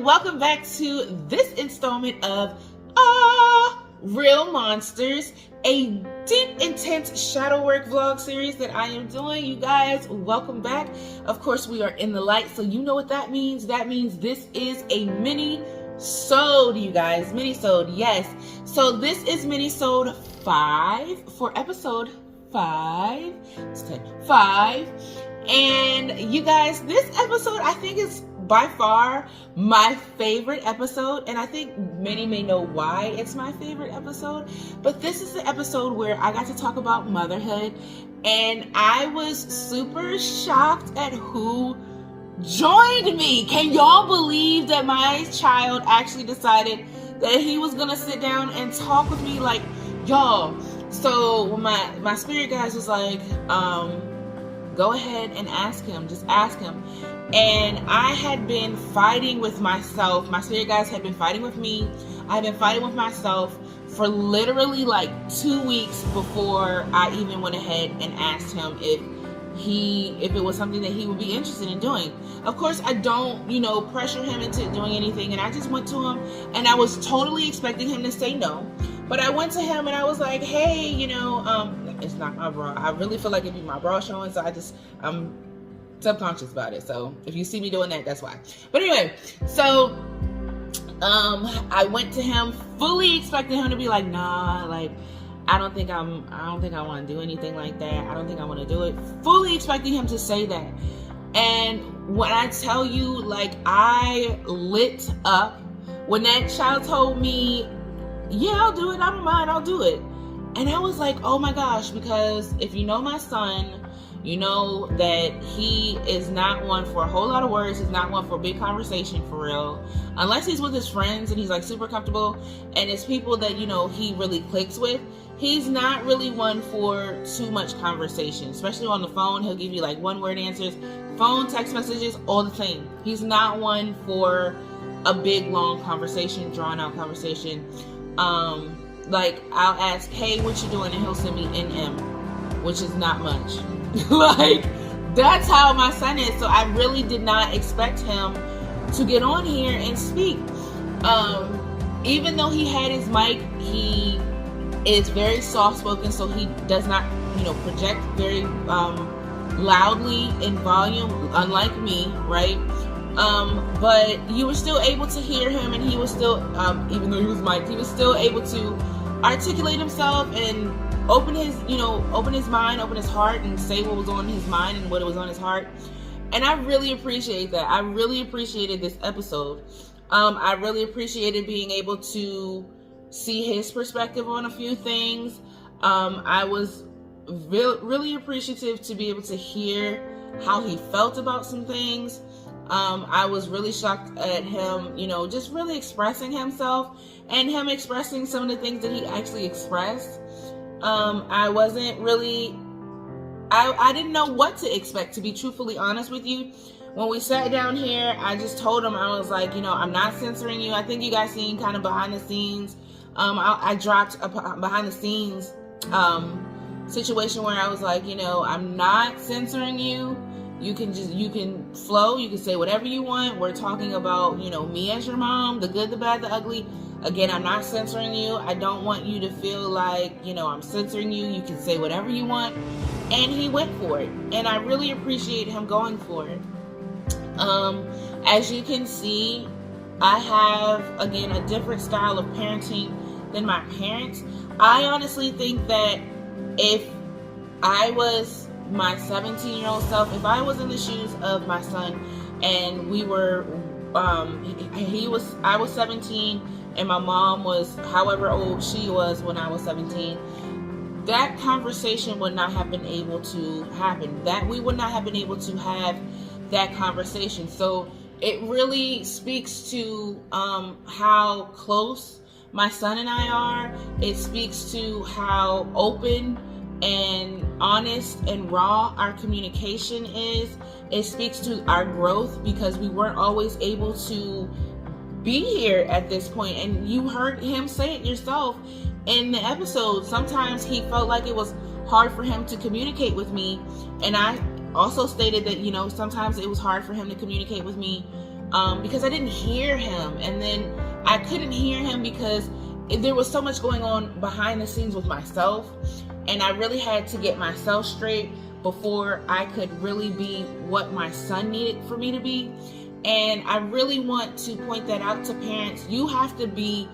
Welcome back to this installment of Ahhh, Real Monsters, a deep, intense shadow work vlog series that I am doing. You guys, welcome back. Of course, we are in the light, so you know what that means. That means this is a Minisode, you guys. Minisode, yes. So this is Minisode 5 for episode 5. It's 10, 5. And you guys, this episode I think is by far my favorite episode, and I think many may know why it's my favorite episode, but this is the episode where I got to talk about motherhood, and I was super shocked at who joined me. Can y'all believe that my child actually decided that he was gonna sit down and talk with me? Like, y'all, so my spirit guys was like, go ahead and ask him, just ask him. And I had been fighting with myself. My spirit guides had been fighting with me. I had been fighting with myself for literally like 2 weeks before I even went ahead and asked him if it was something that he would be interested in doing. Of course, I don't, pressure him into doing anything. And I just went to him, and I was totally expecting him to say no. But I went to him and I was like, hey, it's not my bra. I really feel like it'd be my bra showing, so I'm subconscious about it. So if you see me doing that, that's why. But anyway, so I went to him fully expecting him to be like, nah, like I don't think I want to do anything like that. I don't think I want to do it. Fully expecting him to say that. And when I tell you, like, I lit up when that child told me, yeah, I'll do it. I don't mind. I'll do it. And I was like, oh my gosh, because if you know my son, you know that he is not one for a whole lot of words. He's not one for a big conversation, for real. Unless he's with his friends and he's like super comfortable and it's people that, he really clicks with. He's not really one for too much conversation, especially on the phone. He'll give you like one-word answers, phone, text messages, all the same. He's not one for a big, long conversation, drawn-out conversation. Like, I'll ask, hey, what you doing? And he'll send me NM, which is not much. Like, that's how my son is. So I really did not expect him to get on here and speak. Even though he had his mic, he is very soft-spoken, so he does not, project very loudly in volume, unlike me, right? But you were still able to hear him, and he was still, even though he was mic'd, he was still able to articulate himself and open his mind, open his heart, and say what was on his mind and what was on his heart. And I really appreciate that. I really appreciated this episode. I really appreciated being able to see his perspective on a few things. I was really appreciative to be able to hear how he felt about some things. I was really shocked at him, just really expressing himself and him expressing some of the things that he actually expressed. I wasn't really, I didn't know what to expect, to be truthfully honest with you. When we sat down here, I just told him, I was like, I'm not censoring you. I think you guys seen kind of behind the scenes. I dropped a behind the scenes situation where I was like, I'm not censoring you. You can flow, you can say whatever you want. We're talking about, me as your mom, the good, the bad, the ugly. Again, I'm not censoring you. I don't want you to feel like, I'm censoring you. You can say whatever you want. And he went for it. And I really appreciate him going for it. As you can see, I have, again, a different style of parenting than my parents. I honestly think that if I was my 17-year-old self, if I was in the shoes of my son and we were, I was 17, and my mom was however old she was when I was 17, that conversation would not have been able to happen. That we would not have been able to have that conversation. So it really speaks to how close my son and I are. It speaks to how open and honest and raw our communication is. It speaks to our growth, because we weren't always able to be here at this point. And you heard him say it yourself in the episode. Sometimes he felt like it was hard for him to communicate with me, and I also stated that, you know, sometimes it was hard for him to communicate with me because I didn't hear him. And then I couldn't hear him because there was so much going on behind the scenes with myself, and I really had to get myself straight before I could really be what my son needed for me to be. And I really want to point that out to parents. You have to be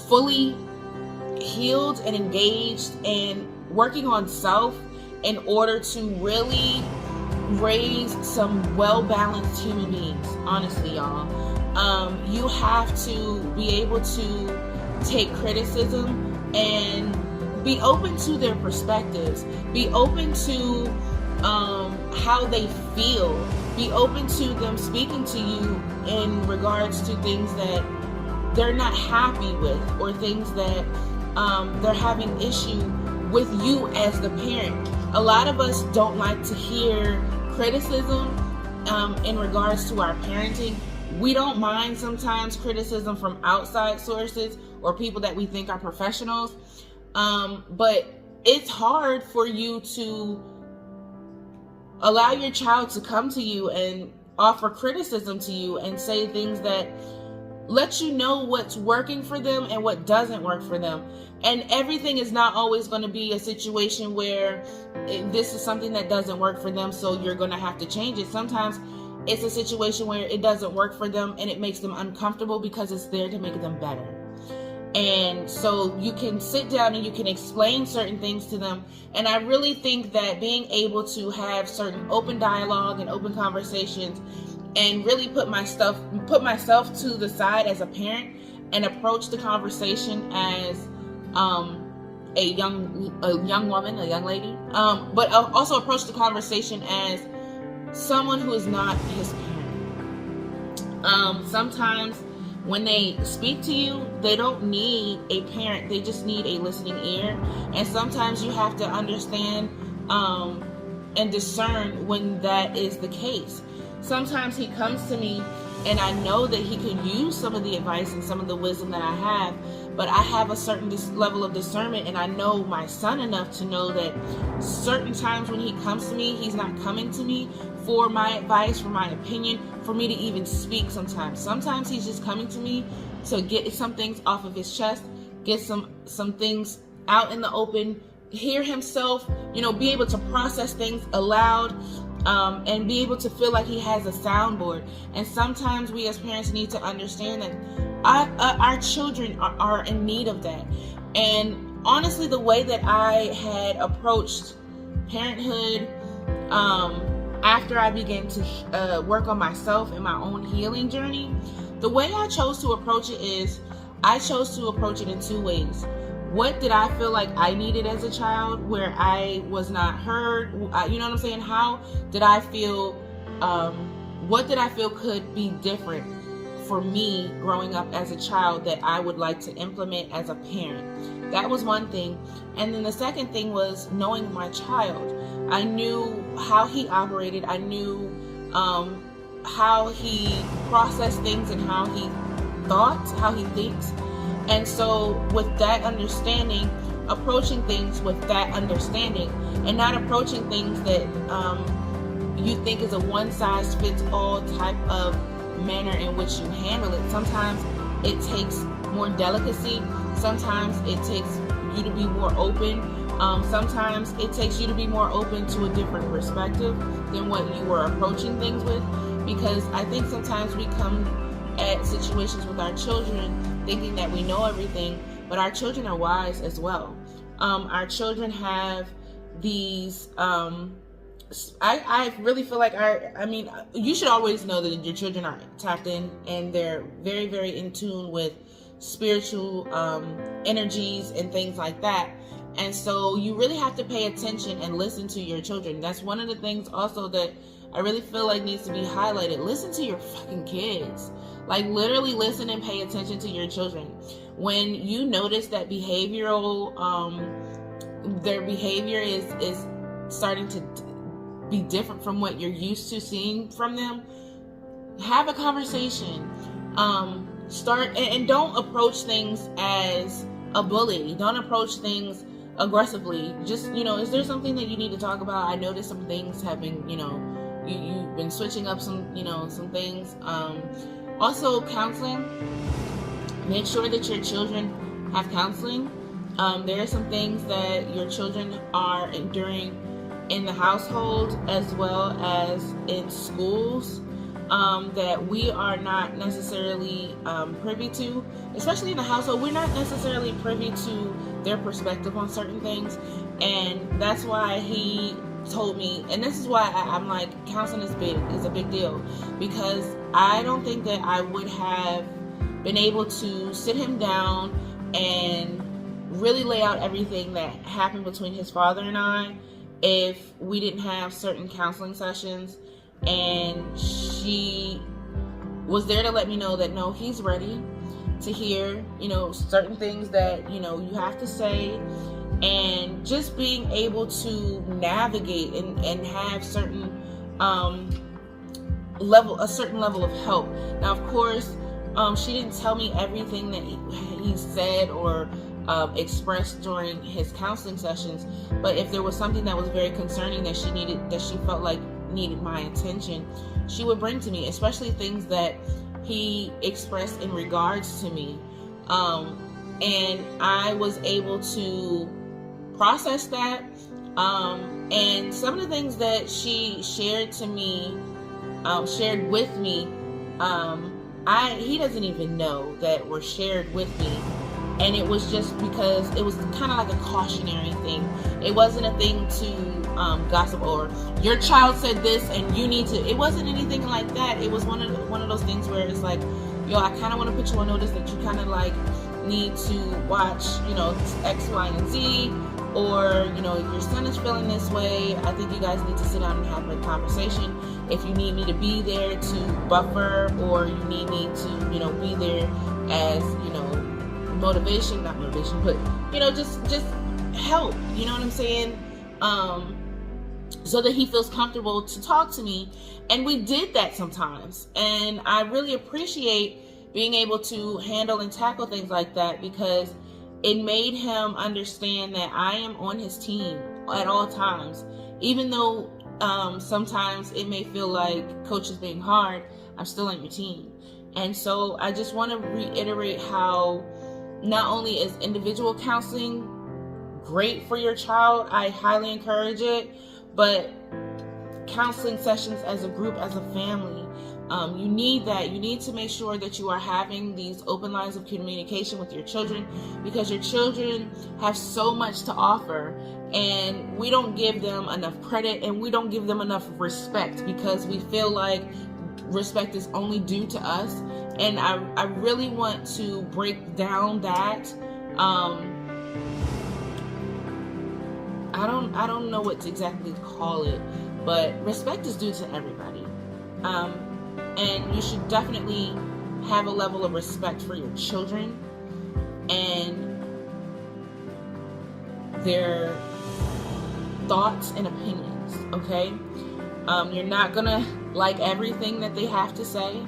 fully healed and engaged and working on self in order to really raise some well-balanced human beings. Honestly, y'all, you have to be able to take criticism and be open to their perspectives, be open to how they feel, be open to them speaking to you in regards to things that they're not happy with, or things that they're having issue with you as the parent. A lot of us don't like to hear criticism in regards to our parenting. We don't mind sometimes criticism from outside sources or people that we think are professionals, but it's hard for you to allow your child to come to you and offer criticism to you and say things that let you know what's working for them and what doesn't work for them. And everything is not always going to be a situation where this is something that doesn't work for them, so you're going to have to change it. Sometimes it's a situation where it doesn't work for them and it makes them uncomfortable because it's there to make them better. And so you can sit down and you can explain certain things to them. And I really think that being able to have certain open dialogue and open conversations, and really put myself to the side as a parent and approach the conversation as a young woman, a young lady, but also approach the conversation as someone who is not his parent. Sometimes when they speak to you, they don't need a parent, they just need a listening ear. And sometimes you have to understand and discern when that is the case. Sometimes he comes to me and I know that he could use some of the advice and some of the wisdom that I have, but I have a certain level of discernment, and I know my son enough to know that certain times when he comes to me, he's not coming to me for my advice, for my opinion, for me to even speak sometimes. Sometimes he's just coming to me to get some things off of his chest, get some things out in the open, hear himself, be able to process things aloud, and be able to feel like he has a soundboard. And sometimes we as parents need to understand that our children are in need of that. And honestly, the way that I had approached parenthood after I began to work on myself and my own healing journey, the way I chose to approach it is I chose to approach it in two ways. What did I feel like I needed as a child where I was not heard? You know what I'm saying? How did I feel? What did I feel could be different for me growing up as a child that I would like to implement as a parent? That was one thing. And then the second thing was knowing my child. I knew how he operated. I knew how he processed things and how he thought, how he thinks. And so with that understanding, approaching things with that understanding, and not approaching things that you think is a one-size-fits-all type of manner in which you handle it. Sometimes it takes more delicacy. Sometimes it takes you to be more open. Sometimes it takes you to be more open to a different perspective than what you were approaching things with. Because I think sometimes we come at situations with our children thinking that we know everything, but our children are wise as well. Our children have these I really feel like you should always know that your children are tapped in and they're very, very in tune with spiritual energies and things like that. And so you really have to pay attention and listen to your children. That's one of the things also that I really feel like needs to be highlighted. Listen to your fucking kids. Like, literally listen and pay attention to your children. When you notice that their behavior is starting to be different from what you're used to seeing from them, have a conversation. Start and don't approach things as a bully. Don't approach things aggressively. Just, is there something that you need to talk about? I noticed some things have been, you've been switching up some things. Also, counseling. Make sure that your children have counseling. There are some things that your children are enduring in the household as well as in schools that we are not necessarily privy to. Especially in the household, we're not necessarily privy to their perspective on certain things. And that's why he told me, and this is why I'm like, counseling is a big deal, because I don't think that I would have been able to sit him down and really lay out everything that happened between his father and I if we didn't have certain counseling sessions. And she was there to let me know that no, he's ready to hear, certain things that, you have to say, and just being able to navigate and have certain a certain level of help. Now, of course, she didn't tell me everything that he said or expressed during his counseling sessions, but if there was something that was very concerning that she felt like needed my attention, she would bring to me, especially things that he expressed in regards to me. And I was able to process that. And some of the things that she shared with me, he doesn't even know that were shared with me. And it was just because it was kind of like a cautionary thing. It wasn't a thing to gossip or your child said this and you need to. It wasn't anything like that. It was one of those things where it's like, I kind of want to put you on notice that you kind of like need to watch, X, Y, and Z, or your son is feeling this way. I think you guys need to sit down and have a conversation. If you need me to be there to buffer, or you need me to, be there as, motivation, not motivation, but just help, you know what I'm saying, so that he feels comfortable to talk to me. And we did that sometimes, and I really appreciate being able to handle and tackle things like that, because it made him understand that I am on his team at all times. Even though sometimes it may feel like coach is being hard, I'm still on your team. And so I just want to reiterate how not only is individual counseling great for your child, I highly encourage it, but counseling sessions as a group, as a family, you need that. You need to make sure that you are having these open lines of communication with your children, because your children have so much to offer, and we don't give them enough credit, and we don't give them enough respect, because we feel like respect is only due to us. And I really want to break down that. I don't know what to exactly call it, but respect is due to everybody. And you should definitely have a level of respect for your children and their thoughts and opinions, okay? You're not gonna like everything that they have to say,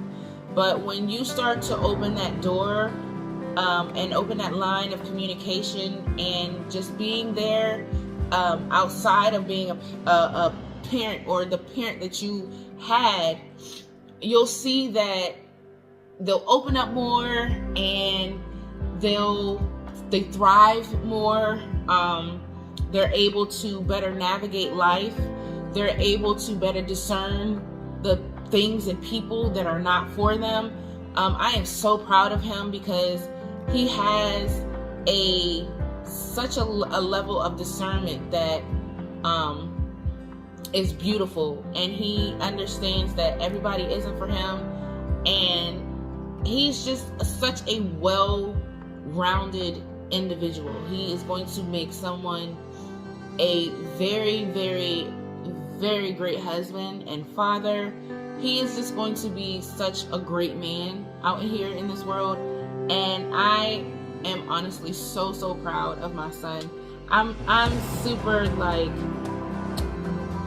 but when you start to open that door and open that line of communication and just being there outside of being a parent or the parent that you had, you'll see that they'll open up more and they thrive more. They're able to better navigate life. They're able to better discern the things and people that are not for them. I am so proud of him, because he has such a level of discernment that is beautiful, and he understands that everybody isn't for him, and he's just such a well-rounded individual. He is going to make someone a very, very, very great husband and father. He is just going to be such a great man out here in this world, and I am honestly so proud of my son. I'm super, like,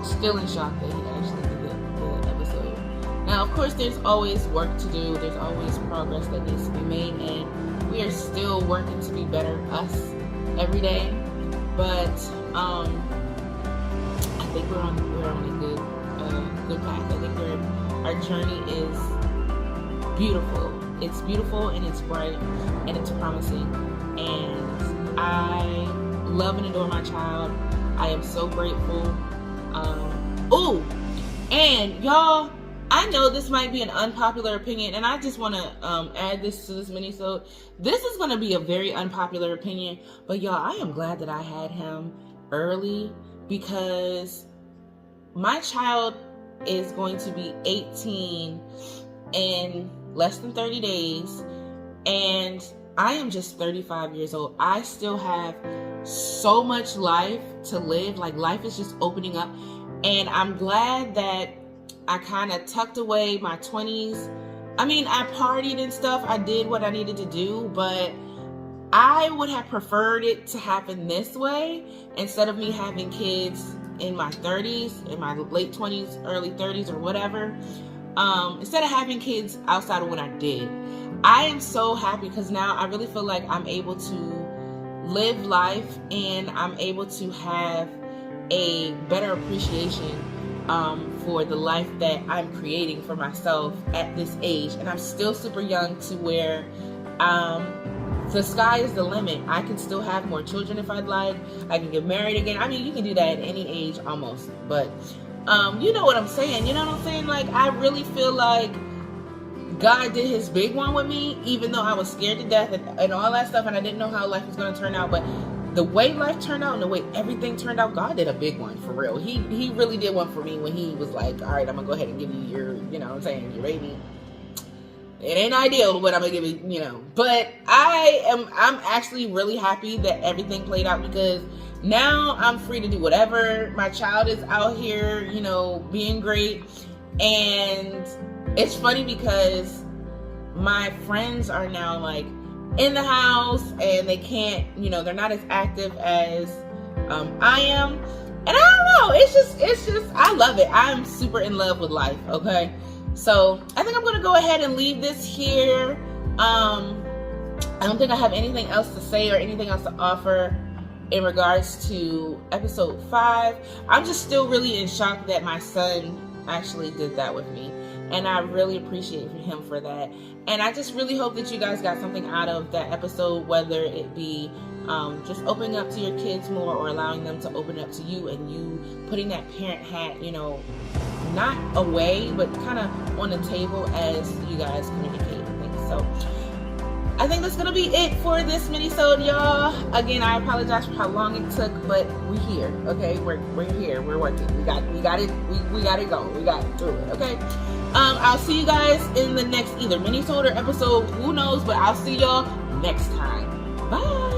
still in shock that he actually did the episode. Now, of course, there's always work to do. There's always progress that needs to be made, and we are still working to be better us every day. But I think we're on a good path. I think our journey is beautiful. It's beautiful, and it's bright, and it's promising, and I love and adore my child. I am so grateful. And y'all, I know this might be an unpopular opinion, and I just want to add this to this minisode. This is going to be a very unpopular opinion, but y'all, I am glad that I had him early, because my child is going to be 18 in less than 30 days, and I am just 35 years old. I still have so much life to live. Like, life is just opening up, and I'm glad that I kind of tucked away my 20s. I mean, I partied and stuff. I did what I needed to do, but I would have preferred it to happen this way instead of me having kids in my 30s, in my late 20s, early 30s, or whatever. Instead of having kids outside of what I did. I am so happy because now I really feel like I'm able to live life, and I'm able to have a better appreciation for the life that I'm creating for myself at this age. And I'm still super young to where the sky is the limit. I can still have more children if I'd like. I can get married again. I mean, you can do that at any age almost, but you know what I'm saying. You know what I'm saying? Like, I really feel like God did his big one with me, even though I was scared to death and all that stuff, and I didn't know how life was going to turn out. But the way life turned out and the way everything turned out, God did a big one for real. He really did one for me when he was like, all right, I'm going to go ahead and give you your, you know what I'm saying, your baby. It ain't ideal, but I'm going to give it, you know. But I'm actually really happy that everything played out, because now I'm free to do whatever. My child is out here, you know, being great. And it's funny because my friends are now like in the house, and they can't, you know, they're not as active as I am. And I don't know, it's just, I love it. I'm super in love with life, okay? So I think I'm going to go ahead and leave this here. I don't think I have anything else to say or anything else to offer in regards to episode 5. I'm just still really in shock that my son actually did that with me, and I really appreciate him for that. And I just really hope that you guys got something out of that episode, whether it be just opening up to your kids more, or allowing them to open up to you, and you putting that parent hat, you know, not away, but kind of on the table as you guys communicate and things. So I think that's gonna be it for this minisode, y'all. Again, I apologize for how long it took, but we're here, okay? We're here, we're working. We got it, we got it going, we got through it, okay? I'll see you guys in the next either minisode or episode, who knows, but I'll see y'all next time. Bye.